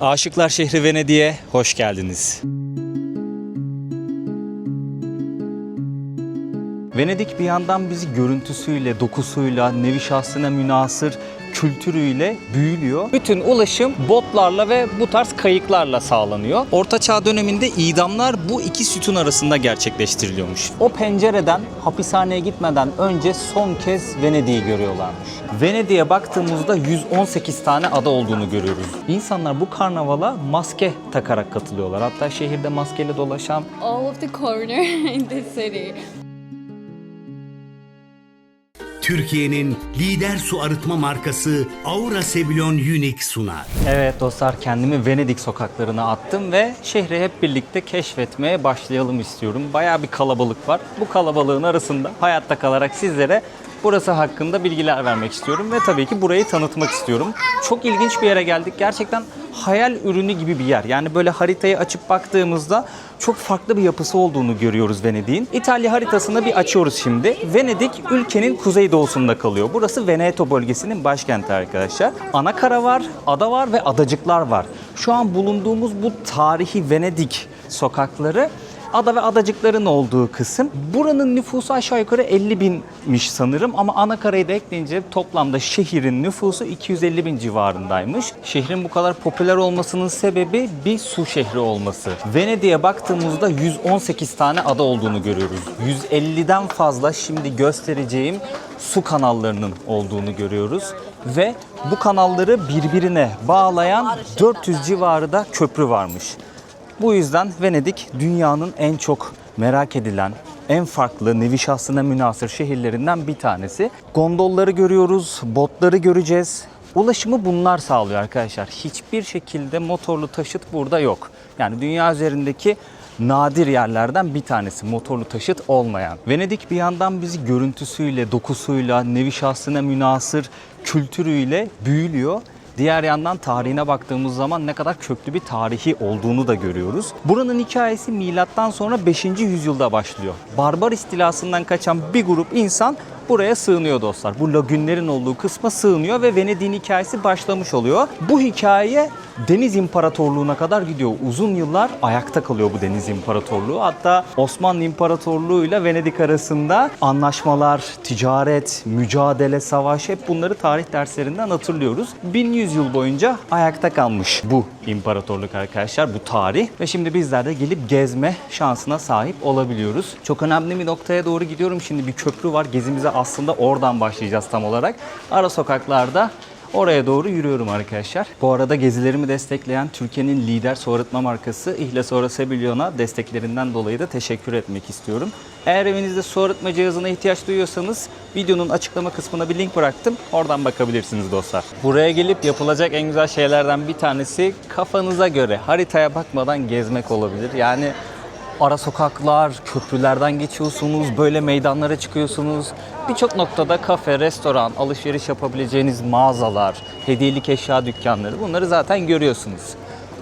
Aşıklar şehri Venedik'e hoş geldiniz. Venedik bir yandan bizi görüntüsüyle, dokusuyla, nevi şahsına münhasır kültürüyle büyülüyor. Bütün ulaşım botlarla ve bu tarz kayıklarla sağlanıyor. Orta Çağ döneminde idamlar bu iki sütun arasında gerçekleştiriliyormuş. O pencereden hapishaneye gitmeden önce son kez Venedik'i görüyorlarmış. Venedik'e baktığımızda 118 tane ada olduğunu görüyoruz. İnsanlar bu karnavala maske takarak katılıyorlar. Hatta şehirde maskeyle dolaşan all of the corner in the city. Türkiye'nin lider su arıtma markası Aura Sebilon Unique sunar. Evet dostlar, kendimi Venedik sokaklarına attım ve şehri hep birlikte keşfetmeye başlayalım istiyorum. Bayağı bir kalabalık var. Bu kalabalığın arasında hayatta kalarak sizlere burası hakkında bilgiler vermek istiyorum ve tabii ki burayı tanıtmak istiyorum. Çok ilginç bir yere geldik. Gerçekten hayal ürünü gibi bir yer. Yani böyle haritayı açıp baktığımızda çok farklı bir yapısı olduğunu görüyoruz Venedik'in. İtalya haritasını bir açıyoruz şimdi. Venedik ülkenin kuzeydoğusunda kalıyor. Burası Veneto bölgesinin başkenti arkadaşlar. Anakara var, ada var ve adacıklar var. Şu an bulunduğumuz bu tarihi Venedik sokakları ada ve adacıkların olduğu kısım. Buranın nüfusu aşağı yukarı 50 binmiş sanırım ama Anakara'yı da ekleyince toplamda şehrin nüfusu 250 bin civarındaymış. Şehrin bu kadar popüler olmasının sebebi bir su şehri olması. Venedik'e baktığımızda 118 tane ada olduğunu görüyoruz. 150'den fazla şimdi göstereceğim su kanallarının olduğunu görüyoruz. Ve bu kanalları birbirine bağlayan 400 civarı da köprü varmış. Bu yüzden Venedik dünyanın en çok merak edilen, en farklı, nevi şahsına münhasır şehirlerinden bir tanesi. Gondolları görüyoruz, botları göreceğiz. Ulaşımı bunlar sağlıyor arkadaşlar. Hiçbir şekilde motorlu taşıt burada yok. Yani dünya üzerindeki nadir yerlerden bir tanesi motorlu taşıt olmayan. Venedik bir yandan bizi görüntüsüyle, dokusuyla, nevi şahsına münhasır kültürüyle büyülüyor. Diğer yandan tarihine baktığımız zaman ne kadar köklü bir tarihi olduğunu da görüyoruz. Buranın hikayesi milattan sonra 5. yüzyılda başlıyor. Barbar istilasından kaçan bir grup insan buraya sığınıyor dostlar. Bu lagünlerin olduğu kısma sığınıyor ve Venedik'in hikayesi başlamış oluyor. Bu hikaye Deniz İmparatorluğu'na kadar gidiyor. Uzun yıllar ayakta kalıyor bu Deniz İmparatorluğu. Hatta Osmanlı İmparatorluğu ile Venedik arasında anlaşmalar, ticaret, mücadele, savaş, hep bunları tarih derslerinden hatırlıyoruz. 1100 yıl boyunca ayakta kalmış bu imparatorluk arkadaşlar, bu tarih. Ve şimdi bizler de gelip gezme şansına sahip olabiliyoruz. Çok önemli bir noktaya doğru gidiyorum. Şimdi bir köprü var. Gezimize aslında oradan başlayacağız tam olarak. Ara sokaklarda oraya doğru yürüyorum arkadaşlar. Bu arada gezilerimi destekleyen Türkiye'nin lider su arıtma markası İhlas Aura Sebilon'a desteklerinden dolayı da teşekkür etmek istiyorum. Eğer evinizde su arıtma cihazına ihtiyaç duyuyorsanız videonun açıklama kısmına bir link bıraktım. Oradan bakabilirsiniz dostlar. Buraya gelip yapılacak en güzel şeylerden bir tanesi kafanıza göre haritaya bakmadan gezmek olabilir. Yani ara sokaklar, köprülerden geçiyorsunuz, böyle meydanlara çıkıyorsunuz. Birçok noktada kafe, restoran, alışveriş yapabileceğiniz mağazalar, hediyelik eşya dükkanları, bunları zaten görüyorsunuz.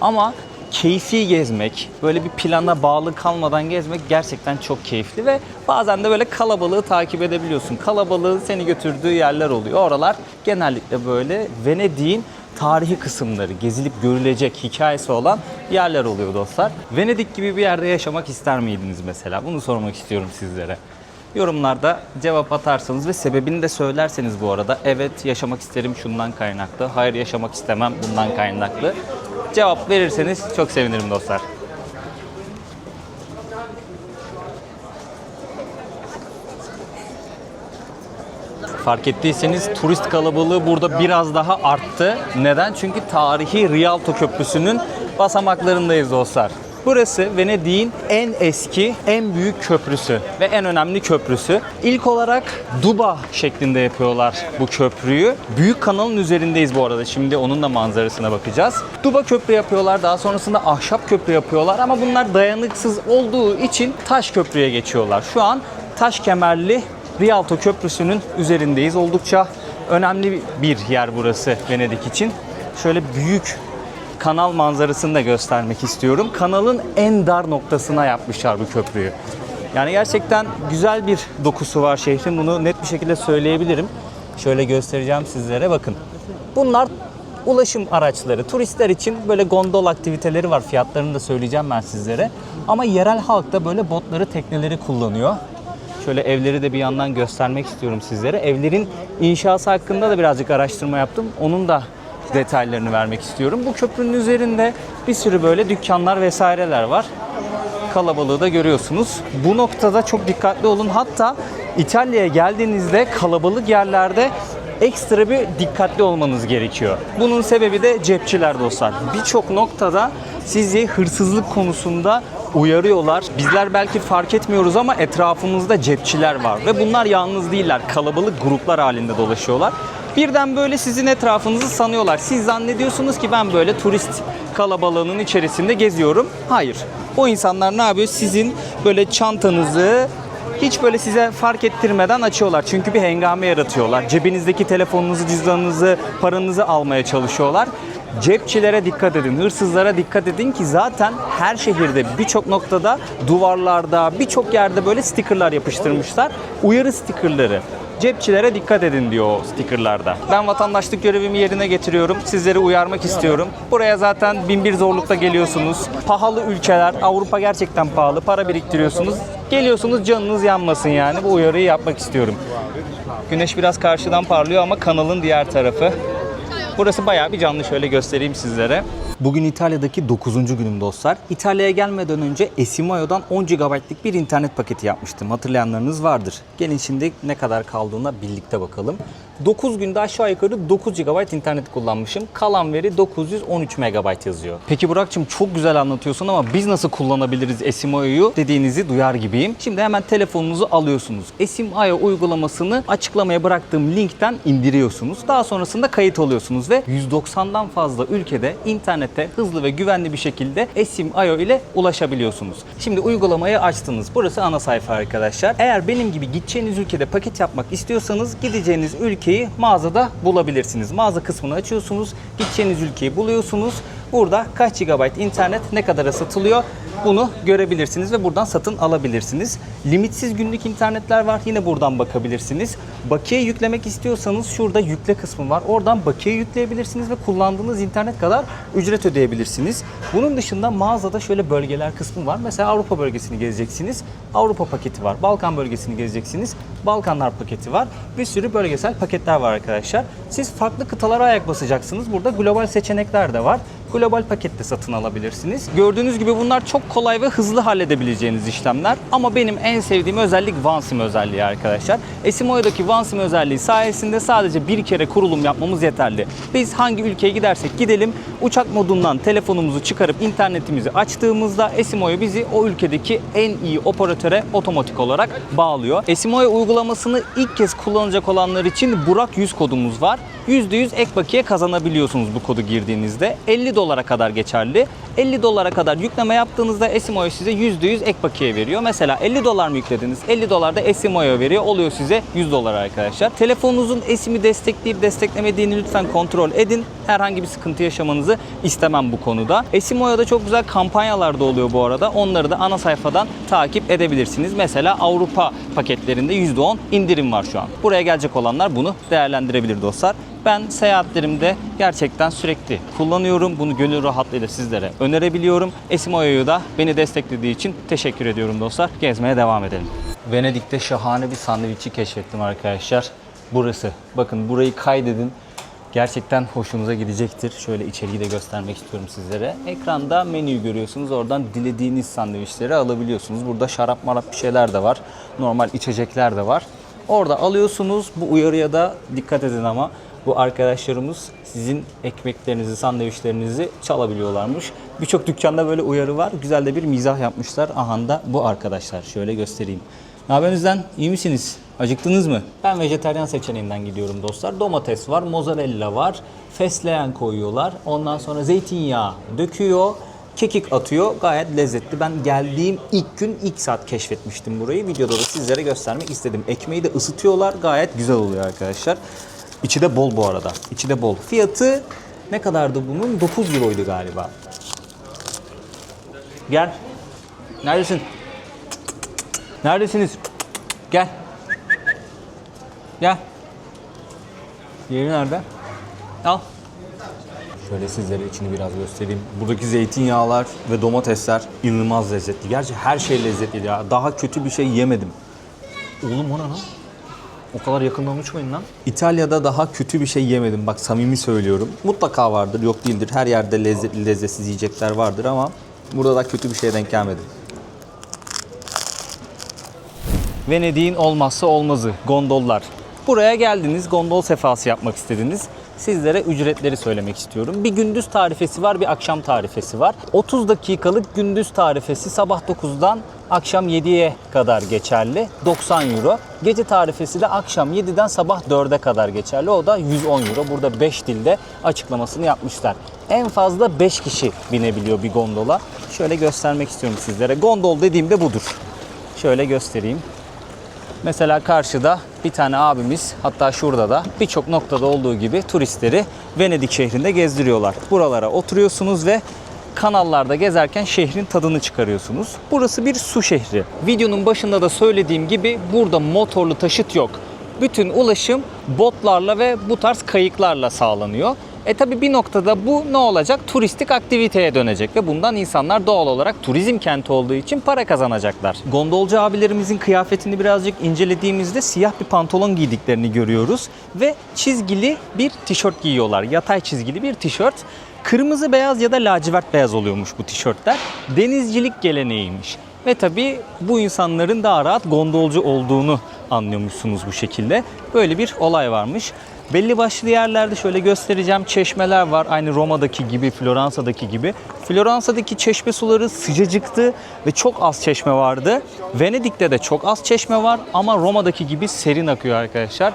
Ama keyfi gezmek, böyle bir plana bağlı kalmadan gezmek gerçekten çok keyifli ve bazen de böyle kalabalığı takip edebiliyorsun. Kalabalığın seni götürdüğü yerler oluyor. Oralar genellikle böyle Venedik'in tarihi kısımları, gezilip görülecek hikayesi olan yerler oluyor dostlar. Venedik gibi bir yerde yaşamak ister miydiniz mesela? Bunu sormak istiyorum sizlere. Yorumlarda cevap atarsanız ve sebebini de söylerseniz bu arada, evet yaşamak isterim şundan kaynaklı, hayır yaşamak istemem bundan kaynaklı, cevap verirseniz çok sevinirim dostlar. Fark ettiyseniz turist kalabalığı burada biraz daha arttı. Neden? Çünkü tarihi Rialto Köprüsü'nün basamaklarındayız dostlar. Burası Venedik'in en eski, en büyük köprüsü ve en önemli köprüsü. İlk olarak duba şeklinde yapıyorlar bu köprüyü. Büyük kanalın üzerindeyiz bu arada. Şimdi onun da manzarasına bakacağız. Duba köprü yapıyorlar. Daha sonrasında ahşap köprü yapıyorlar ama bunlar dayanıksız olduğu için taş köprüye geçiyorlar. Şu an taş kemerli Rialto Köprüsü'nün üzerindeyiz. Oldukça önemli bir yer burası Venedik için. Şöyle büyük kanal manzarasını da göstermek istiyorum. Kanalın en dar noktasına yapmışlar bu köprüyü. Yani gerçekten güzel bir dokusu var şehrin. Bunu net bir şekilde söyleyebilirim. Şöyle göstereceğim sizlere, bakın. Bunlar ulaşım araçları, turistler için böyle gondol aktiviteleri var. Fiyatlarını da söyleyeceğim ben sizlere. Ama yerel halk da böyle botları, tekneleri kullanıyor. Şöyle evleri de bir yandan göstermek istiyorum sizlere. Evlerin inşası hakkında da birazcık araştırma yaptım. Onun da detaylarını vermek istiyorum. Bu köprünün üzerinde bir sürü böyle dükkanlar vesaireler var. Kalabalığı da görüyorsunuz. Bu noktada çok dikkatli olun. Hatta İtalya'ya geldiğinizde kalabalık yerlerde ekstra bir dikkatli olmanız gerekiyor. Bunun sebebi de cepçiler dostlar. Birçok noktada sizi hırsızlık konusunda uyarıyorlar. Bizler belki fark etmiyoruz ama etrafımızda cepçiler var. Ve bunlar yalnız değiller. Kalabalık gruplar halinde dolaşıyorlar. Birden böyle sizin etrafınızı sanıyorlar. Siz zannediyorsunuz ki ben böyle turist kalabalığının içerisinde geziyorum. Hayır. O insanlar ne yapıyor? Sizin böyle çantanızı hiç böyle size fark ettirmeden açıyorlar. Çünkü bir hengame yaratıyorlar. Cebinizdeki telefonunuzu, cüzdanınızı, paranızı almaya çalışıyorlar. Cepçilere dikkat edin, hırsızlara dikkat edin ki zaten her şehirde birçok noktada, duvarlarda, birçok yerde böyle stickerlar yapıştırmışlar. Uyarı stickerları. Cepçilere dikkat edin diyor o stickerlarda. Ben vatandaşlık görevimi yerine getiriyorum. Sizleri uyarmak istiyorum. Buraya zaten bin bir zorlukta geliyorsunuz. Pahalı ülkeler, Avrupa gerçekten pahalı. Para biriktiriyorsunuz. Geliyorsunuz, canınız yanmasın yani. Bu uyarıyı yapmak istiyorum. Güneş biraz karşıdan parlıyor ama kanalın diğer tarafı. Burası bayağı bir canlı, şöyle göstereyim sizlere. Bugün İtalya'daki 9. günüm dostlar. İtalya'ya gelmeden önce Esimoyo'dan 10 GB'lık bir internet paketi yapmıştım. Hatırlayanlarınız vardır. Gelin şimdi ne kadar kaldığına birlikte bakalım. 9 günde aşağı yukarı 9 GB internet kullanmışım. Kalan veri 913 MB yazıyor. Peki Burak'cığım çok güzel anlatıyorsun ama biz nasıl kullanabiliriz Esimoyo'yu dediğinizi duyar gibiyim. Şimdi hemen telefonunuzu alıyorsunuz. Esimoyo uygulamasını açıklamaya bıraktığım linkten indiriyorsunuz. Daha sonrasında kayıt oluyorsunuz ve 190'dan fazla ülkede internette hızlı ve güvenli bir şekilde Esimoyo ile ulaşabiliyorsunuz. Şimdi uygulamayı açtınız. Burası ana sayfa arkadaşlar. Eğer benim gibi gideceğiniz ülkede paket yapmak istiyorsanız gideceğiniz ülkeyi mağazada bulabilirsiniz. Mağaza kısmını açıyorsunuz. Gideceğiniz ülkeyi buluyorsunuz. Burada kaç GB internet ne kadara satılıyor bunu görebilirsiniz ve buradan satın alabilirsiniz. Limitsiz günlük internetler var. Yine buradan bakabilirsiniz. Bakiye yüklemek istiyorsanız şurada yükle kısmı var. Oradan bakiye yükleyebilirsiniz ve kullandığınız internet kadar ücret ödeyebilirsiniz. Bunun dışında mağazada şöyle bölgeler kısmı var. Mesela Avrupa bölgesini gezeceksiniz. Avrupa paketi var. Balkan bölgesini gezeceksiniz. Balkanlar paketi var. Bir sürü bölgesel paketler var arkadaşlar. Siz farklı kıtalara ayak basacaksınız. Burada global seçenekler de var. Global pakette satın alabilirsiniz. Gördüğünüz gibi bunlar çok kolay ve hızlı halledebileceğiniz işlemler. Ama benim en sevdiğim özellik OneSIM özelliği arkadaşlar. Esimoyo'daki OneSIM özelliği sayesinde sadece bir kere kurulum yapmamız yeterli. Biz hangi ülkeye gidersek gidelim uçak modundan telefonumuzu çıkarıp internetimizi açtığımızda Esimoyo bizi o ülkedeki en iyi operatöre otomatik olarak bağlıyor. Esimoyo uygulamasını ilk kez kullanacak olanlar için Burak 100 kodumuz var. %100 ek bakiye kazanabiliyorsunuz bu kodu girdiğinizde. 50 dolara kadar geçerli. 50 dolara kadar yükleme yaptığınızda Esimoyo size %100 ek bakiye veriyor. Mesela 50 dolar mı yüklediniz? 50 dolar da Esimoyo veriyor. Oluyor size 100 dolar arkadaşlar. Telefonunuzun eSIM'i destekleyip desteklemediğini lütfen kontrol edin. Herhangi bir sıkıntı yaşamanızı istemem bu konuda. Esimoyo'da çok güzel kampanyalar da oluyor bu arada. Onları da ana sayfadan takip edebilirsiniz. Mesela Avrupa paketlerinde %10 indirim var şu an. Buraya gelecek olanlar bunu değerlendirebilir dostlar. Ben seyahatlerimde gerçekten sürekli kullanıyorum. Bunu gönül rahatlığıyla sizlere önerebiliyorum. Esimoyo'yu da beni desteklediği için teşekkür ediyorum dostlar. Gezmeye devam edelim. Venedik'te şahane bir sandviçi keşfettim arkadaşlar. Burası. Bakın burayı kaydedin. Gerçekten hoşunuza gidecektir. Şöyle içeriği de göstermek istiyorum sizlere. Ekranda menüyü görüyorsunuz. Oradan dilediğiniz sandviçleri alabiliyorsunuz. Burada şarap marap bir şeyler de var. Normal içecekler de var. Orada alıyorsunuz. Bu uyarıya da dikkat edin ama. Bu arkadaşlarımız sizin ekmeklerinizi, sandviçlerinizi çalabiliyorlarmış. Birçok dükkanda böyle uyarı var. Güzel de bir mizah yapmışlar. Aha da bu arkadaşlar. Şöyle göstereyim. Ne yapıyorsunuz lan? İyi misiniz? Acıktınız mı? Ben vejetaryen seçeneğinden gidiyorum dostlar. Domates var, mozzarella var. Fesleğen koyuyorlar. Ondan sonra zeytinyağı döküyor. Kekik atıyor. Gayet lezzetli. Ben geldiğim ilk gün, ilk saat keşfetmiştim burayı. Videoda da sizlere göstermek istedim. Ekmeği de ısıtıyorlar. Gayet güzel oluyor arkadaşlar. İçi de bol bu arada. İçi de bol. Fiyatı ne kadardı bunun? 9 euroydu galiba. Gel. Neredesin? Neredesiniz? Gel. Gel. Yeri nerede? Al. Şöyle sizlere içini biraz göstereyim. Buradaki zeytinyağlar ve domatesler inanılmaz lezzetli. Gerçi her şey lezzetli ya. Daha kötü bir şey yemedim. Oğlum o ne lan? O kadar yakından uçmayın lan. İtalya'da daha kötü bir şey yemedim. Bak samimi söylüyorum. Mutlaka vardır, yok değildir. Her yerde lezzetli, lezzetsiz yiyecekler vardır ama burada da kötü bir şeye denk gelmedim. Venedik'in olmazsa olmazı gondollar. Buraya geldiniz, gondol sefası yapmak istediniz. Sizlere ücretleri söylemek istiyorum. Bir gündüz tarifesi var, bir akşam tarifesi var. 30 dakikalık gündüz tarifesi sabah 9'dan akşam 7'ye kadar geçerli. 90 euro. Gece tarifesi de akşam 7'den sabah 4'e kadar geçerli. O da 110 euro. Burada 5 dilde açıklamasını yapmışlar. En fazla 5 kişi binebiliyor bir gondola. Şöyle göstermek istiyorum sizlere. Gondol dediğimde budur. Şöyle göstereyim. Mesela karşıda bir tane abimiz, hatta şurada da birçok noktada olduğu gibi turistleri Venedik şehrinde gezdiriyorlar. Buralara oturuyorsunuz ve kanallarda gezerken şehrin tadını çıkarıyorsunuz. Burası bir su şehri. Videonun başında da söylediğim gibi burada motorlu taşıt yok. Bütün ulaşım botlarla ve bu tarz kayıklarla sağlanıyor. Tabi bir noktada bu ne olacak? Turistik aktiviteye dönecek ve bundan insanlar doğal olarak turizm kenti olduğu için para kazanacaklar. Gondolcu abilerimizin kıyafetini birazcık incelediğimizde siyah bir pantolon giydiklerini görüyoruz ve çizgili bir tişört giyiyorlar. Yatay çizgili bir tişört. Kırmızı beyaz ya da lacivert beyaz oluyormuş bu tişörtler. Denizcilik geleneğiymiş. Ve tabii bu insanların daha rahat gondolcu olduğunu anlıyormuşsunuz bu şekilde. Böyle bir olay varmış. Belli başlı yerlerde şöyle göstereceğim çeşmeler var. Aynı Roma'daki gibi, Floransa'daki gibi. Floransa'daki çeşme suları sıcacıktı ve çok az çeşme vardı. Venedik'te de çok az çeşme var ama Roma'daki gibi serin akıyor arkadaşlar.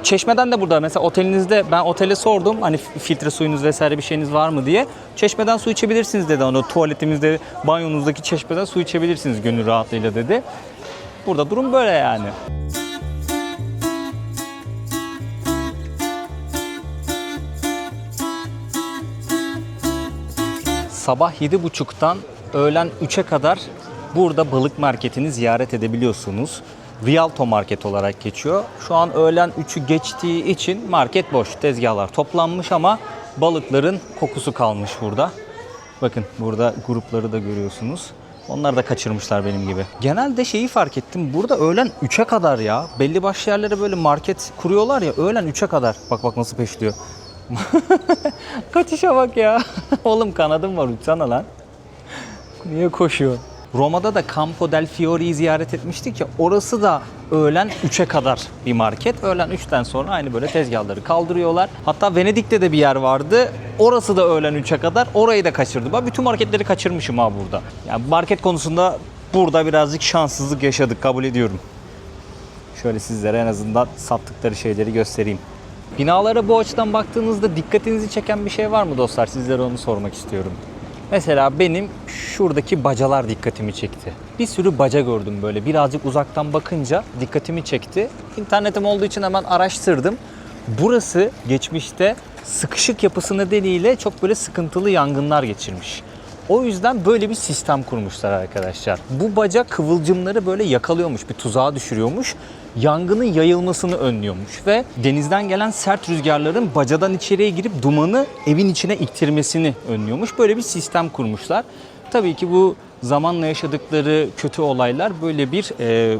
Çeşmeden de burada mesela otelinizde ben otele sordum hani filtre suyunuz vesaire bir şeyiniz var mı diye. Çeşmeden su içebilirsiniz dedi. Onu tuvaletimizde, banyonuzdaki çeşmeden su içebilirsiniz gönül rahatlığıyla dedi. Burada durum böyle yani. Sabah 7.30'dan öğlen 3'e kadar burada balık marketini ziyaret edebiliyorsunuz. Rialto Market olarak geçiyor. Şu an öğlen 3'ü geçtiği için market boş. Tezgahlar toplanmış ama balıkların kokusu kalmış burada. Bakın burada grupları da görüyorsunuz. Onlar da kaçırmışlar benim gibi. Genelde şeyi fark ettim. Burada öğlen 3'e kadar ya. Belli başlı yerlere böyle market kuruyorlar ya. Öğlen 3'e kadar. Bak bak nasıl peşliyor. Kaçışa bak ya. Oğlum kanadım var uçsana lan. Niye koşuyor? Roma'da da Campo del Fiore'yi ziyaret etmiştik ya. Orası da öğlen 3'e kadar bir market. Öğlen 3'ten sonra aynı böyle tezgahları kaldırıyorlar. Hatta Venedik'te de bir yer vardı. Orası da öğlen 3'e kadar. Orayı da kaçırdım. Ben bütün marketleri kaçırmışım ha burada. Yani market konusunda burada birazcık şanssızlık yaşadık, kabul ediyorum. Şöyle sizlere en azından sattıkları şeyleri göstereyim. Binalara bu açıdan baktığınızda dikkatinizi çeken bir şey var mı dostlar? Sizlere onu sormak istiyorum. Mesela benim şuradaki bacalar dikkatimi çekti. Bir sürü baca gördüm böyle. Birazcık uzaktan bakınca dikkatimi çekti. İnternetim olduğu için hemen araştırdım. Burası geçmişte sıkışık yapısı nedeniyle çok böyle sıkıntılı yangınlar geçirmiş. O yüzden böyle bir sistem kurmuşlar arkadaşlar. Bu baca kıvılcımları böyle yakalıyormuş, bir tuzağa düşürüyormuş. Yangının yayılmasını önlüyormuş ve denizden gelen sert rüzgarların bacadan içeriye girip dumanı evin içine iktirmesini önlüyormuş. Böyle bir sistem kurmuşlar. Tabii ki bu zamanla yaşadıkları kötü olaylar böyle bir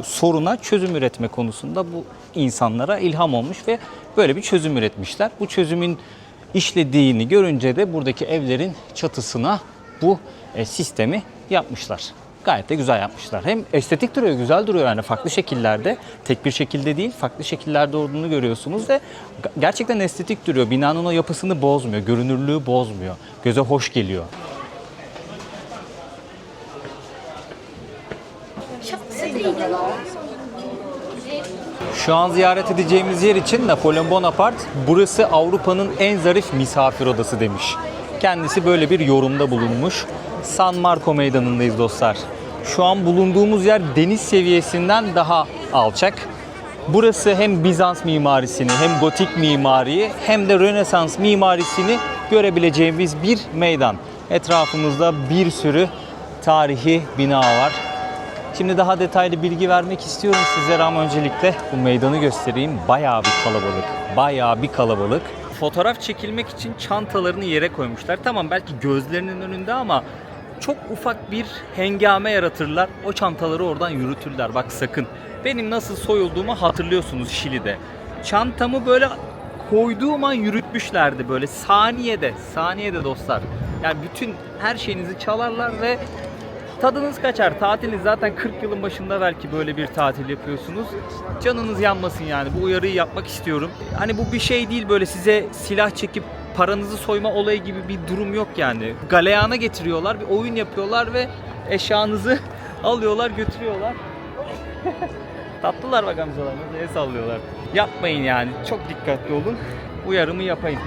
soruna çözüm üretme konusunda bu insanlara ilham olmuş ve böyle bir çözüm üretmişler. Bu çözümün işlediğini görünce de buradaki evlerin çatısına bu sistemi yapmışlar. Gayet de güzel yapmışlar. Hem estetik duruyor, güzel duruyor yani farklı şekillerde. Tek bir şekilde değil, farklı şekillerde olduğunu görüyorsunuz ve gerçekten estetik duruyor. Binanın o yapısını bozmuyor, görünürlüğü bozmuyor. Göze hoş geliyor. Şu an ziyaret edeceğimiz yer için Napolyon Bonaparte, burası Avrupa'nın en zarif misafir odası demiş. Kendisi böyle bir yorumda bulunmuş. San Marco Meydanı'ndayız dostlar. Şu an bulunduğumuz yer deniz seviyesinden daha alçak. Burası hem Bizans mimarisini hem gotik mimariyi hem de Rönesans mimarisini görebileceğimiz bir meydan. Etrafımızda bir sürü tarihi bina var. Şimdi daha detaylı bilgi vermek istiyorum sizlere ama öncelikle bu meydanı göstereyim. Bayağı bir kalabalık. Bayağı bir kalabalık. fotoğraf çekilmek için çantalarını yere koymuşlar. Tamam belki gözlerinin önünde ama çok ufak bir hengame yaratırlar. O çantaları oradan yürütürler. Bak sakın. Benim nasıl soyulduğumu hatırlıyorsunuz Şili'de. Çantamı böyle koyduğum an yürütmüşlerdi böyle saniyede. Saniyede dostlar. Yani bütün her şeyinizi çalarlar ve tadınız kaçar. Tatiliniz zaten 40 yılın başında belki böyle bir tatil yapıyorsunuz. Canınız yanmasın yani. Bu uyarıyı yapmak istiyorum. Hani bu bir şey değil böyle size silah çekip paranızı soyma olayı gibi bir durum yok yani. Galeyana getiriyorlar, bir oyun yapıyorlar ve eşyanızı alıyorlar, götürüyorlar. Tatlılar bak amcalar, el sallıyorlar. Yapmayın yani. Çok dikkatli olun. Uyarımı yapayım.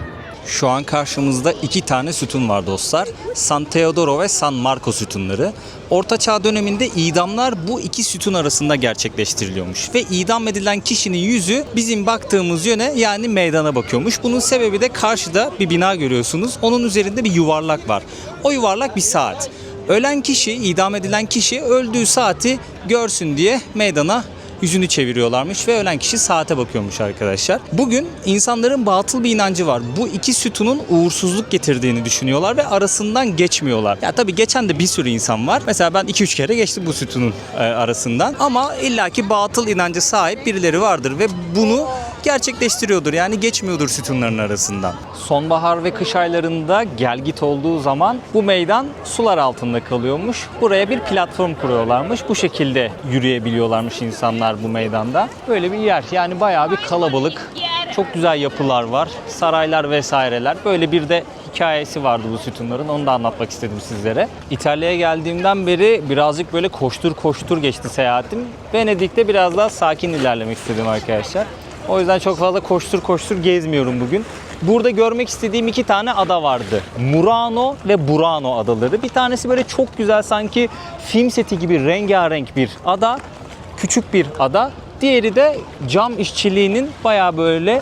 Şu an karşımızda 2 tane sütun var dostlar. San Teodoro ve San Marco sütunları. Orta Çağ döneminde idamlar bu iki sütun arasında gerçekleştiriliyormuş. Ve idam edilen kişinin yüzü bizim baktığımız yöne yani meydana bakıyormuş. Bunun sebebi de karşıda bir bina görüyorsunuz. Onun üzerinde bir yuvarlak var. O yuvarlak bir saat. Ölen kişi, idam edilen kişi öldüğü saati görsün diye meydana yüzünü çeviriyorlarmış ve ölen kişi saate bakıyormuş arkadaşlar. Bugün insanların batıl bir inancı var. Bu iki sütunun uğursuzluk getirdiğini düşünüyorlar ve arasından geçmiyorlar. Ya tabii geçen de bir sürü insan var. Mesela ben 2-3 kere geçtim bu sütunun arasından. Ama illaki batıl inancı sahip birileri vardır ve bunu gerçekleştiriyordur. Yani geçmiyordur sütunların arasından. Sonbahar ve kış aylarında gelgit olduğu zaman bu meydan sular altında kalıyormuş. Buraya bir platform kuruyorlarmış. Bu şekilde yürüyebiliyorlarmış insanlar bu meydanda. Böyle bir yer. Yani bayağı bir kalabalık. Çok güzel yapılar var. Saraylar vesaireler. Böyle bir de hikayesi vardı bu sütunların. Onu da anlatmak istedim sizlere. İtalya'ya geldiğimden beri birazcık böyle koştur koştur geçti seyahatim. Venedik'te biraz daha sakin ilerlemek istedim arkadaşlar. O yüzden çok fazla koştur koştur gezmiyorum bugün. Burada görmek istediğim 2 tane ada vardı. Murano ve Burano adaları. Bir tanesi böyle çok güzel sanki film seti gibi rengarenk bir ada. Küçük bir ada. Diğeri de cam işçiliğinin bayağı böyle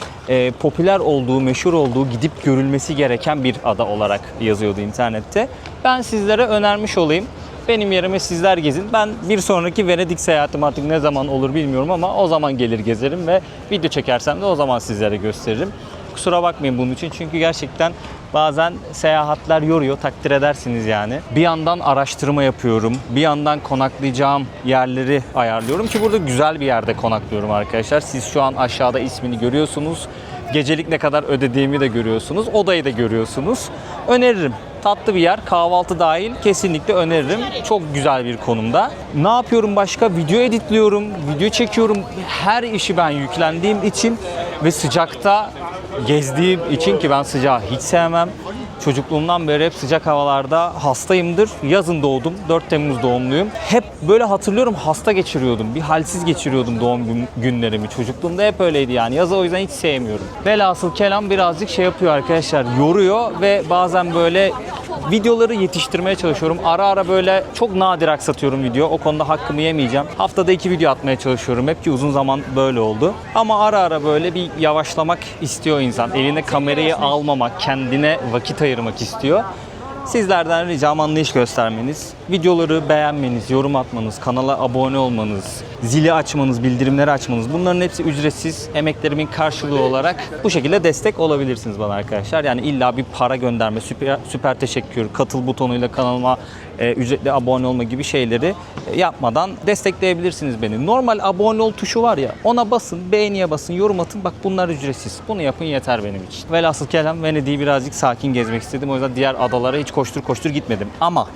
popüler olduğu, meşhur olduğu, gidip görülmesi gereken bir ada olarak yazıyordu internette. Ben sizlere önermiş olayım. Benim yerime sizler gezin. Ben bir sonraki Venedik seyahatim artık ne zaman olur bilmiyorum ama o zaman gelir gezerim ve video çekersem de o zaman sizlere gösteririm. Kusura bakmayın bunun için çünkü gerçekten bazen seyahatler yoruyor, takdir edersiniz yani. Bir yandan araştırma yapıyorum, bir yandan konaklayacağım yerleri ayarlıyorum ki burada güzel bir yerde konaklıyorum arkadaşlar. Siz şu an aşağıda ismini görüyorsunuz. Gecelik ne kadar ödediğimi de görüyorsunuz. Odayı da görüyorsunuz. Öneririm. Tatlı bir yer. Kahvaltı dahil kesinlikle öneririm. Çok güzel bir konumda. Ne yapıyorum başka? Video editliyorum, video çekiyorum. Her işi ben yüklendiğim için ve sıcakta gezdiğim için ki ben sıcağı hiç sevmem. Çocukluğumdan beri hep sıcak havalarda hastayımdır. Yazın doğdum. 4 Temmuz doğumluyum. Hep böyle hatırlıyorum hasta geçiriyordum. Bir halsiz geçiriyordum doğum günlerimi. Çocukluğumda hep öyleydi yani. Yazı o yüzden hiç sevmiyorum. Velhasıl kelam birazcık şey yapıyor arkadaşlar. Yoruyor ve bazen böyle videoları yetiştirmeye çalışıyorum. Ara ara böyle çok nadir aksatıyorum video. O konuda hakkımı yemeyeceğim. Haftada 2 video atmaya çalışıyorum. Hep ki uzun zaman böyle oldu. Ama ara ara böyle bir yavaşlamak istiyor insan. Eline kamerayı almamak, kendine vakit ayırmak istiyor. Sizlerden ricam anlayış göstermeniz, videoları beğenmeniz, yorum atmanız, kanala abone olmanız, zili açmanız, bildirimleri açmanız. Bunların hepsi ücretsiz. Emeklerimin karşılığı olarak bu şekilde destek olabilirsiniz bana arkadaşlar. Yani illa bir para gönderme, süper teşekkür, katıl butonuyla kanalıma ücretli abone olma gibi şeyleri yapmadan destekleyebilirsiniz beni. Normal abone ol tuşu var ya, ona basın, beğeniye basın, yorum atın. Bak bunlar ücretsiz. Bunu yapın yeter benim için. Velhasıl kelam Venedik'i birazcık sakin gezmek istedim. O yüzden diğer adalara hiç koştur koştur gitmedim. Ama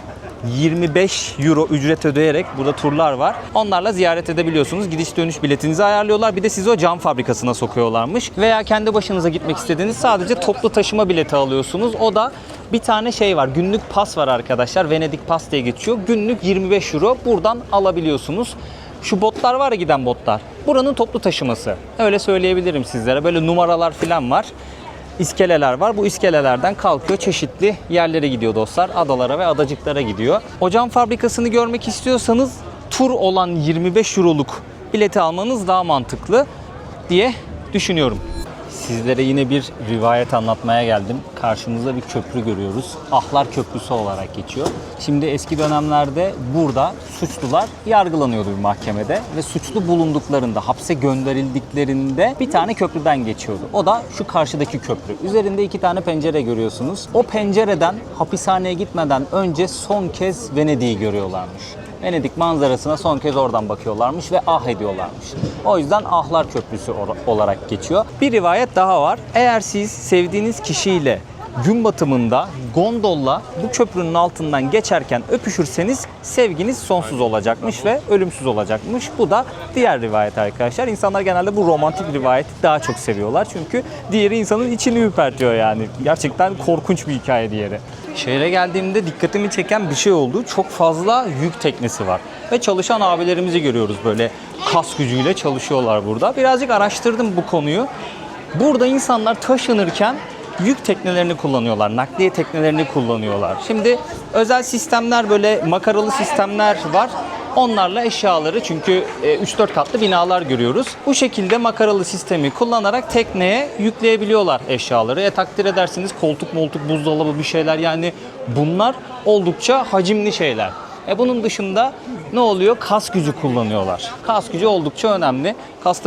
25 euro ücret ödeyerek burada turlar var. Onlarla ziyaret edebiliyorsunuz. Gidiş dönüş biletinizi ayarlıyorlar. Bir de sizi o cam fabrikasına sokuyorlarmış. Veya kendi başınıza gitmek istediğiniz sadece toplu taşıma bileti alıyorsunuz. O da bir tane şey var. Günlük pas var arkadaşlar. Venedik Pas diye geçiyor. Günlük 25 euro. Buradan alabiliyorsunuz. Şu botlar var ya, giden botlar. Buranın toplu taşıması. Öyle söyleyebilirim sizlere. Böyle numaralar falan var. İskeleler var. Bu iskelelerden kalkıyor. Çeşitli yerlere gidiyor dostlar. Adalara ve adacıklara gidiyor. O cam fabrikasını görmek istiyorsanız tur olan 25 euroluk bileti almanız daha mantıklı diye düşünüyorum. Sizlere yine bir rivayet anlatmaya geldim. karşımızda bir köprü görüyoruz. Ahlar Köprüsü olarak geçiyor. Şimdi eski dönemlerde burada suçlular yargılanıyordu bir mahkemede ve suçlu bulunduklarında, hapse gönderildiklerinde bir tane köprüden geçiyordu. O da şu karşıdaki köprü. Üzerinde 2 tane pencere görüyorsunuz. O pencereden hapishaneye gitmeden önce son kez Venedik'i görüyorlarmış. Venedik manzarasına son kez oradan bakıyorlarmış ve ah ediyorlarmış. O yüzden Ahlar Köprüsü olarak geçiyor. Bir rivayet daha var. Eğer siz sevdiğiniz kişiyle gün batımında gondolla bu köprünün altından geçerken öpüşürseniz sevginiz sonsuz olacakmış ve ölümsüz olacakmış. Bu da diğer rivayet arkadaşlar. İnsanlar genelde bu romantik rivayeti daha çok seviyorlar. Çünkü diğeri insanın içini ürpertiyor yani. Gerçekten korkunç bir hikaye diğeri. Şehre geldiğimde dikkatimi çeken bir şey oldu. Çok fazla yük teknesi var. Ve çalışan abilerimizi görüyoruz böyle kas gücüyle çalışıyorlar burada. Birazcık araştırdım bu konuyu. Burada insanlar taşınırken yük teknelerini kullanıyorlar, nakliye teknelerini kullanıyorlar. Şimdi özel sistemler, böyle makaralı sistemler var. Onlarla eşyaları, çünkü 3-4 katlı binalar görüyoruz. Bu şekilde makaralı sistemi kullanarak tekneye yükleyebiliyorlar eşyaları. Takdir edersiniz koltuk, buzdolabı bir şeyler, yani bunlar oldukça hacimli şeyler. Bunun dışında ne oluyor? Kas gücü kullanıyorlar. Kas gücü oldukça önemli.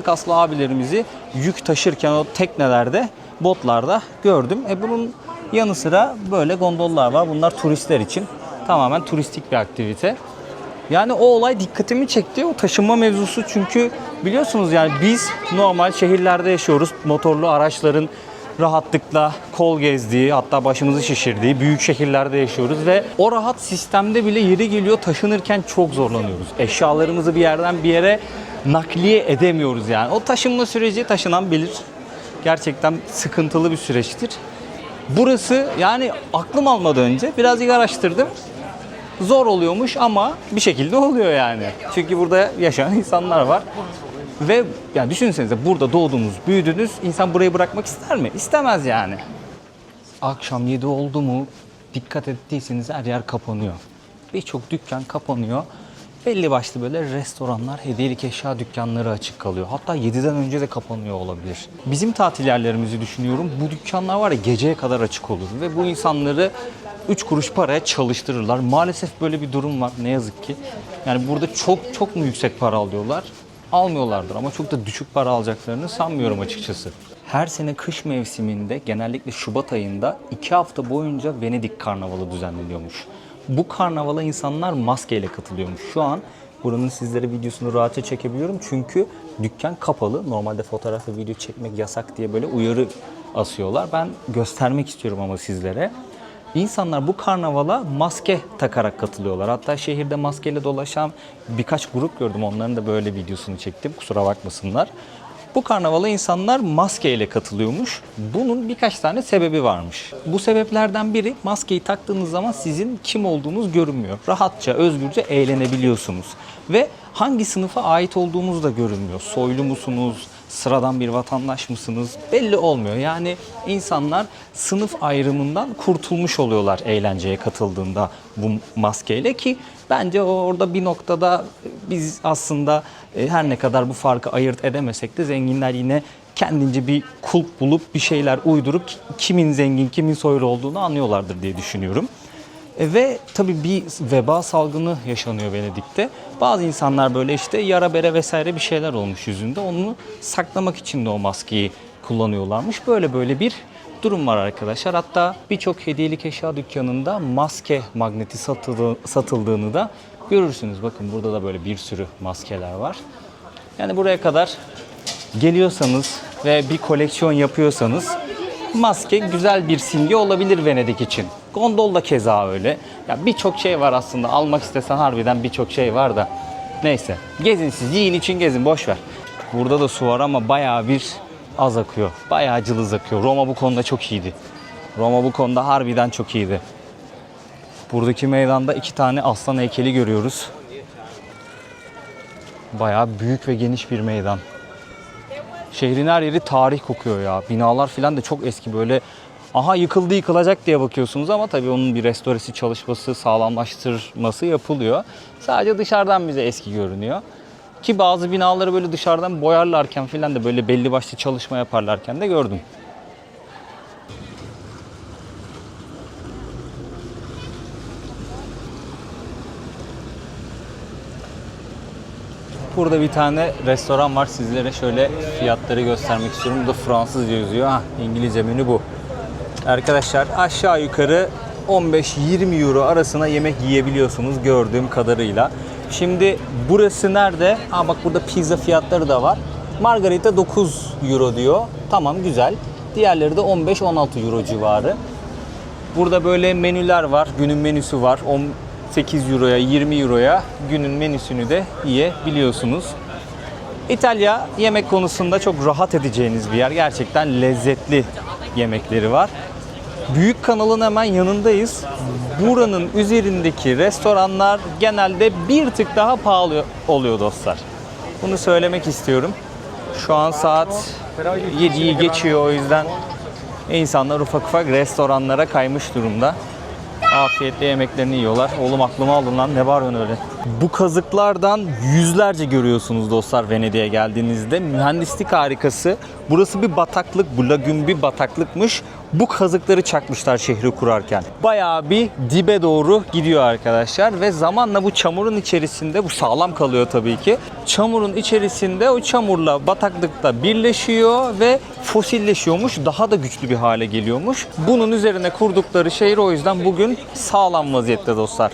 Kaslı abilerimizi yük taşırken o teknelerde, botlarda gördüm. Bunun yanı sıra böyle gondollar var. Bunlar turistler için. Tamamen turistik bir aktivite. Yani o olay dikkatimi çekti. O taşınma mevzusu, çünkü biliyorsunuz yani biz normal şehirlerde yaşıyoruz. Motorlu araçların rahatlıkla kol gezdiği, hatta başımızı şişirdiği büyük şehirlerde yaşıyoruz ve o rahat sistemde bile yeri geliyor taşınırken çok zorlanıyoruz. Eşyalarımızı bir yerden bir yere nakliye edemiyoruz yani. O taşınma süreci taşınan bilir. Gerçekten sıkıntılı bir süreçtir. Burası yani aklım almadan önce birazcık araştırdım. Zor oluyormuş ama bir şekilde oluyor yani. Çünkü burada yaşayan insanlar var. Ve yani düşünsenize, burada doğdunuz, büyüdünüz. İnsan burayı bırakmak ister mi? İstemez yani. Akşam 7 oldu mu dikkat ettiyseniz her yer kapanıyor. Birçok dükkan kapanıyor. Belli başlı böyle restoranlar, hediyelik eşya dükkanları açık kalıyor. Hatta 7'den önce de kapanıyor olabilir. Bizim tatil yerlerimizi düşünüyorum. Bu dükkanlar var ya, geceye kadar açık olur. Ve bu insanları 3 kuruş paraya çalıştırırlar. Maalesef böyle bir durum var ne yazık ki. Yani burada çok mu yüksek para alıyorlar? Almıyorlardır ama çok da düşük para alacaklarını sanmıyorum açıkçası. Her sene kış mevsiminde, genellikle Şubat ayında 2 hafta boyunca Venedik Karnavalı düzenleniyormuş. Bu karnavala insanlar maskeyle katılıyormuş. Şu an buranın sizlere videosunu rahatça çekebiliyorum çünkü dükkan kapalı. Normalde fotoğraf ve video çekmek yasak diye böyle uyarı asıyorlar. Ben göstermek istiyorum ama sizlere. İnsanlar bu karnavala maske takarak katılıyorlar. Hatta şehirde maskeyle dolaşan birkaç grup gördüm. Onların da böyle videosunu çektim. Kusura bakmasınlar. Bu karnavala insanlar maskeyle katılıyormuş. Bunun birkaç tane sebebi varmış. Bu sebeplerden biri, maskeyi taktığınız zaman sizin kim olduğunuz görünmüyor. Rahatça, özgürce eğlenebiliyorsunuz. Ve hangi sınıfa ait olduğunuz da görünmüyor. Soylu musunuz? Sıradan bir vatandaş mısınız? Belli olmuyor. Yani insanlar sınıf ayrımından kurtulmuş oluyorlar eğlenceye katıldığında bu maskeyle, ki bence orada bir noktada biz aslında her ne kadar bu farkı ayırt edemesek de zenginler yine kendince bir kulp bulup bir şeyler uydurup kimin zengin, kimin soylu olduğunu anlıyorlardır diye düşünüyorum. Ve tabii bir veba salgını yaşanıyor Venedik'te. Bazı insanlar böyle işte yara bere vesaire bir şeyler olmuş yüzünde. Onu saklamak için de o maskeyi kullanıyorlarmış. Böyle bir durum var arkadaşlar. Hatta birçok hediyelik eşya dükkanında maske magneti satıldığını da görürsünüz. Bakın burada da böyle bir sürü maskeler var. Yani buraya kadar geliyorsanız ve bir koleksiyon yapıyorsanız maske güzel bir simge olabilir Venedik için. Gondol da keza öyle. Ya birçok şey var aslında. Almak istesen harbiden birçok şey var da. Neyse. Gezin siz. Yiyin için gezin. Boş ver. Burada da su var ama bayağı bir az akıyor. Bayağı cılız akıyor. Roma bu konuda çok iyiydi. Roma bu konuda harbiden çok iyiydi. Buradaki meydanda 2 tane aslan heykeli görüyoruz. Bayağı büyük ve geniş bir meydan. Şehrin her yeri tarih kokuyor ya. Binalar falan da çok eski, böyle aha yıkıldı yıkılacak diye bakıyorsunuz ama tabii onun bir restoresi çalışması, sağlamlaştırması yapılıyor. Sadece dışarıdan bize eski görünüyor. Ki bazı binaları böyle dışarıdan boyarlarken falan da böyle belli başlı çalışma yaparlarken de gördüm. Burada bir tane restoran var. Sizlere şöyle fiyatları göstermek istiyorum. Bu da Fransızca yazıyor. İngilizce menü bu. Arkadaşlar aşağı yukarı 15-20 euro arasına yemek yiyebiliyorsunuz gördüğüm kadarıyla. Şimdi burası nerede? Bak burada pizza fiyatları da var. Margarita 9 euro diyor. Tamam, güzel. Diğerleri de 15-16 euro civarı. Burada böyle menüler var. Günün menüsü var. 18 euroya, 20 euroya günün menüsünü de yiyebiliyorsunuz. İtalya yemek konusunda çok rahat edeceğiniz bir yer. Gerçekten lezzetli yemekleri var. Büyük kanalın hemen yanındayız. Buranın üzerindeki restoranlar genelde bir tık daha pahalı oluyor dostlar. Bunu söylemek istiyorum. Şu an saat 7'yi geçiyor, o yüzden insanlar ufak ufak restoranlara kaymış durumda. Afiyetle yemeklerini yiyorlar. Oğlum aklıma aldın lan, ne bağırıyorsun öyle? Bu kazıklardan yüzlerce görüyorsunuz dostlar Venedik'e geldiğinizde. Mühendislik harikası. Burası bir bataklık, bu lagün bir bataklıkmış. Bu kazıkları çakmışlar şehri kurarken. Bayağı bir dibe doğru gidiyor arkadaşlar ve zamanla bu çamurun içerisinde, bu sağlam kalıyor tabii ki. Çamurun içerisinde o çamurla bataklıkta birleşiyor ve fosilleşiyormuş. Daha da güçlü bir hale geliyormuş. Bunun üzerine kurdukları şehir o yüzden bugün sağlam vaziyette dostlar.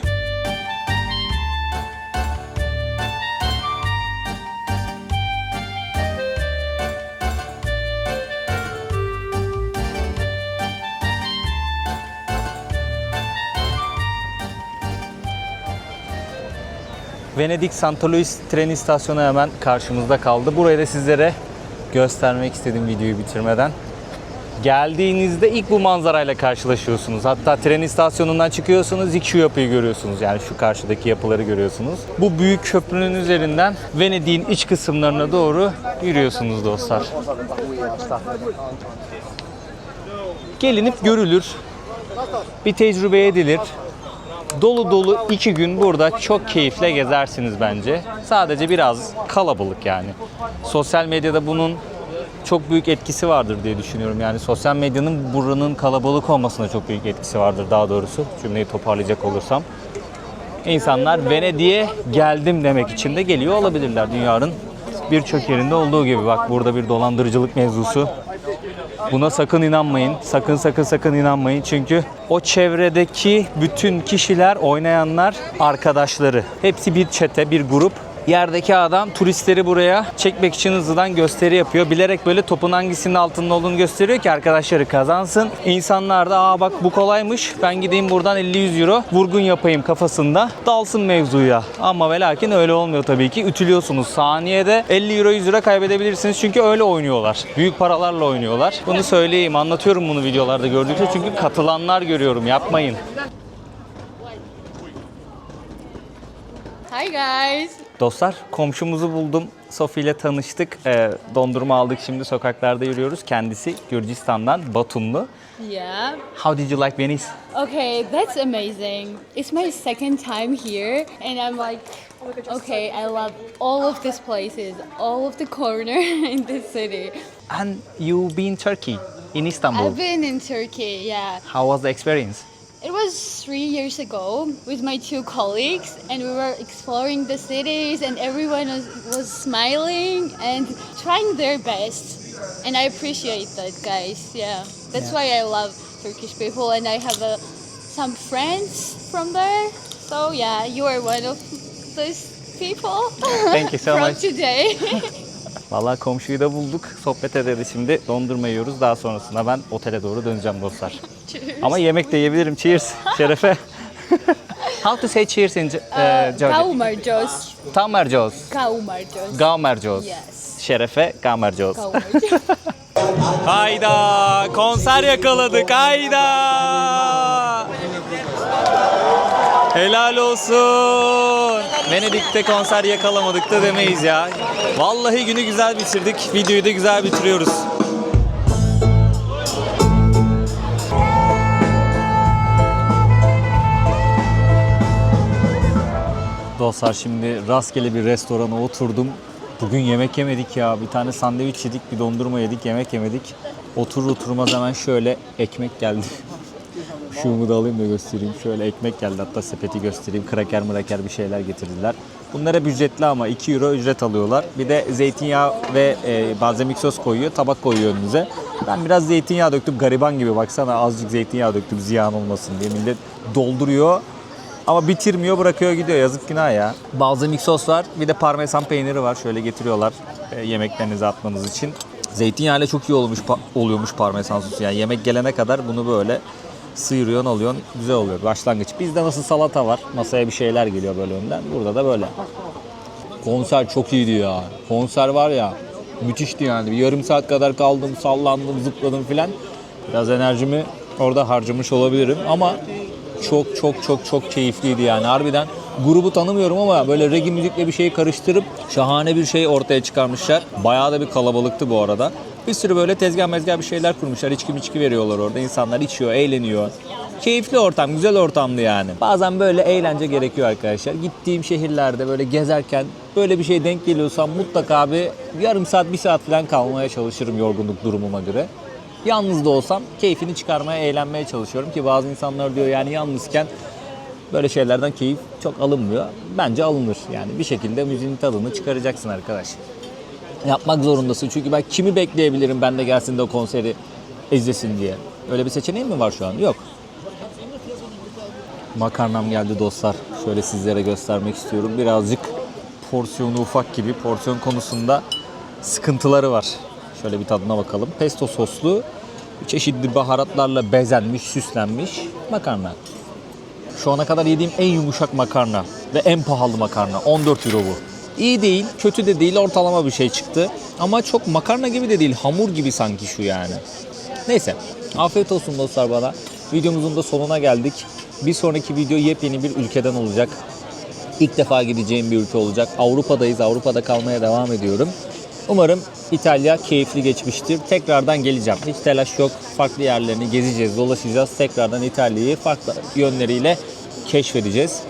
Venedik Santa Luis tren istasyonu hemen karşımızda kaldı. Burayı da sizlere göstermek istedim videoyu bitirmeden. Geldiğinizde ilk bu manzarayla karşılaşıyorsunuz. Hatta tren istasyonundan çıkıyorsunuz, ilk şu yapıyı görüyorsunuz. Yani şu karşıdaki yapıları görüyorsunuz. Bu büyük köprünün üzerinden Venedik'in iç kısımlarına doğru yürüyorsunuz dostlar. Gelinip görülür, bir tecrübe edilir. Dolu dolu 2 gün burada çok keyifle gezersiniz bence. Sadece biraz kalabalık yani. Sosyal medyada bunun çok büyük etkisi vardır diye düşünüyorum. Yani sosyal medyanın buranın kalabalık olmasına çok büyük etkisi vardır daha doğrusu. Cümleyi toparlayacak olursam. İnsanlar Venedik'e geldim demek için de geliyor olabilirler dünyanın birçok yerinde olduğu gibi. Bak burada bir dolandırıcılık mevzusu. Buna sakın inanmayın. Sakın inanmayın. Çünkü o çevredeki bütün kişiler, oynayanlar arkadaşları. Hepsi bir çete, bir grup. Yerdeki adam turistleri buraya çekmek için hızlıdan gösteri yapıyor. Bilerek böyle topun hangisinin altında olduğunu gösteriyor ki arkadaşları kazansın. İnsanlar da bak bu kolaymış, ben gideyim buradan 50-100 euro vurgun yapayım kafasında dalsın mevzuya. Ama ve lakin öyle olmuyor tabii ki. Ütülüyorsunuz. Saniyede 50 euro 100 euro kaybedebilirsiniz çünkü öyle oynuyorlar. Büyük paralarla oynuyorlar. Bunu söyleyeyim, anlatıyorum bunu videolarda gördükçe çünkü katılanlar görüyorum. Yapmayın. Hi guys. Dostlar, komşumuzu buldum. Sophie ile tanıştık. Dondurma aldık, şimdi sokaklarda yürüyoruz. Kendisi Gürcistan'dan, Batumlu. Yeah. How did you like Venice? Okay, that's amazing. It's my second time here, and I'm like, okay, I love all of these places, all of the corner in this city. And you've been Turkey, in Istanbul. I've been in Turkey, yeah. How was the experience? It was 3 years ago with my 2 colleagues, and we were exploring the cities, and everyone was smiling and trying their best. And I appreciate that, guys. Yeah, that's why I love Turkish people, and I have some friends from there. So yeah, you are one of those people. Thank you so from much. Today. Vallahi komşuyu da bulduk. Sohbet ederiz şimdi. Dondurma yiyoruz. Daha sonrasında ben otele doğru döneceğim dostlar. Ama yemek de yiyebilirim. Cheers. Şerefe. How to say cheers in Georgia? Kaumarcos. Tamercos. Kaumarcos. Gamercos. Yes. Şerefe Gamercos. Kaumarcos. Hayda! Konser yakaladık. Hayda! Helal olsun. Venedik'te konser yakalamadık da demeyiz ya. Vallahi günü güzel bitirdik. Videoyu da güzel bitiriyoruz. Dostlar, şimdi rastgele bir restorana oturdum. Bugün yemek yemedik ya. Bir tane sandviç yedik, bir dondurma yedik, yemek yemedik. Oturur oturmaz hemen şöyle ekmek geldi. Şu umudu alayım da göstereyim. Şöyle ekmek geldi, hatta sepeti göstereyim. Kraker mraker bir şeyler getirdiler. Bunlar hep ücretli ama 2 euro ücret alıyorlar. Bir de zeytinyağı ve balzamik sos koyuyor, tabak koyuyor önünüze. Ben biraz zeytinyağı döktüm, gariban gibi baksana, azıcık zeytinyağı döktüm ziyan olmasın diye. Millet dolduruyor ama bitirmiyor, bırakıyor gidiyor, yazık günah ya. Balzamik sos var, bir de parmesan peyniri var, şöyle getiriyorlar yemeklerinize atmanız için. Zeytinyağıyla çok iyi oluyormuş parmesan sosu. Yani yemek gelene kadar bunu böyle sıyırıyorsun, alıyorsun. Güzel oluyor. Başlangıç. Bizde nasıl salata var. Masaya bir şeyler geliyor böyle önden. Burada da böyle. Konser çok iyiydi ya. Konser var ya. Müthişti yani. Bir yarım saat kadar kaldım, sallandım, zıpladım filan. Biraz enerjimi orada harcamış olabilirim ama çok çok çok çok keyifliydi yani. Harbiden grubu tanımıyorum ama böyle reggae müzikle bir şeyi karıştırıp şahane bir şey ortaya çıkarmışlar. Bayağı da bir kalabalıktı bu arada. Bir sürü böyle tezgah mezgah bir şeyler kurmuşlar. İçki veriyorlar orada. İnsanlar içiyor, eğleniyor. Keyifli ortam, güzel ortamdı yani. Bazen böyle eğlence gerekiyor arkadaşlar. Gittiğim şehirlerde böyle gezerken böyle bir şey denk geliyorsam mutlaka bir yarım saat, bir saat falan kalmaya çalışırım yorgunluk durumuma göre. Yalnız da olsam keyfini çıkarmaya, eğlenmeye çalışıyorum ki bazı insanlar diyor yani yalnızken böyle şeylerden keyif çok alınmıyor. Bence alınır yani, bir şekilde müziğin tadını çıkaracaksın arkadaş. Yapmak zorundasın çünkü ben kimi bekleyebilirim ben de gelsin de o konseri izlesin diye. Öyle bir seçeneğim mi var şu an? Yok. Makarnam geldi dostlar. Şöyle sizlere göstermek istiyorum. Birazcık porsiyonu ufak gibi. Porsiyon konusunda sıkıntıları var. Şöyle bir tadına bakalım. Pesto soslu, çeşitli baharatlarla bezenmiş, süslenmiş makarna. Şu ana kadar yediğim en yumuşak makarna ve en pahalı makarna. 14 euro bu. İyi değil, kötü de değil, ortalama bir şey çıktı. Ama çok makarna gibi de değil, hamur gibi sanki şu yani. Neyse, afiyet olsun dostlar bana. Videomuzun da sonuna geldik. Bir sonraki video yepyeni bir ülkeden olacak. İlk defa gideceğim bir ülke olacak. Avrupa'dayız, Avrupa'da kalmaya devam ediyorum. Umarım İtalya keyifli geçmiştir. Tekrardan geleceğim. Hiç telaş yok. Farklı yerlerini gezeceğiz, dolaşacağız. Tekrardan İtalya'yı farklı yönleriyle keşfedeceğiz.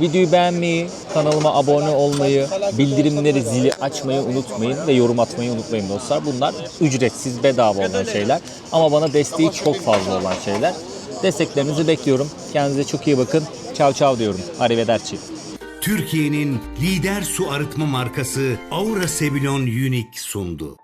Videoyu beğenmeyi, kanalıma abone olmayı, bildirimleri, zili açmayı unutmayın ve yorum atmayı unutmayın dostlar. Bunlar ücretsiz, bedava olan şeyler. Ama bana desteği çok fazla olan şeyler. Desteklerinizi bekliyorum. Kendinize çok iyi bakın. Ciao ciao diyorum. Arrivederci. Türkiye'nin lider su arıtma markası Aura Sebilon Unique sundu.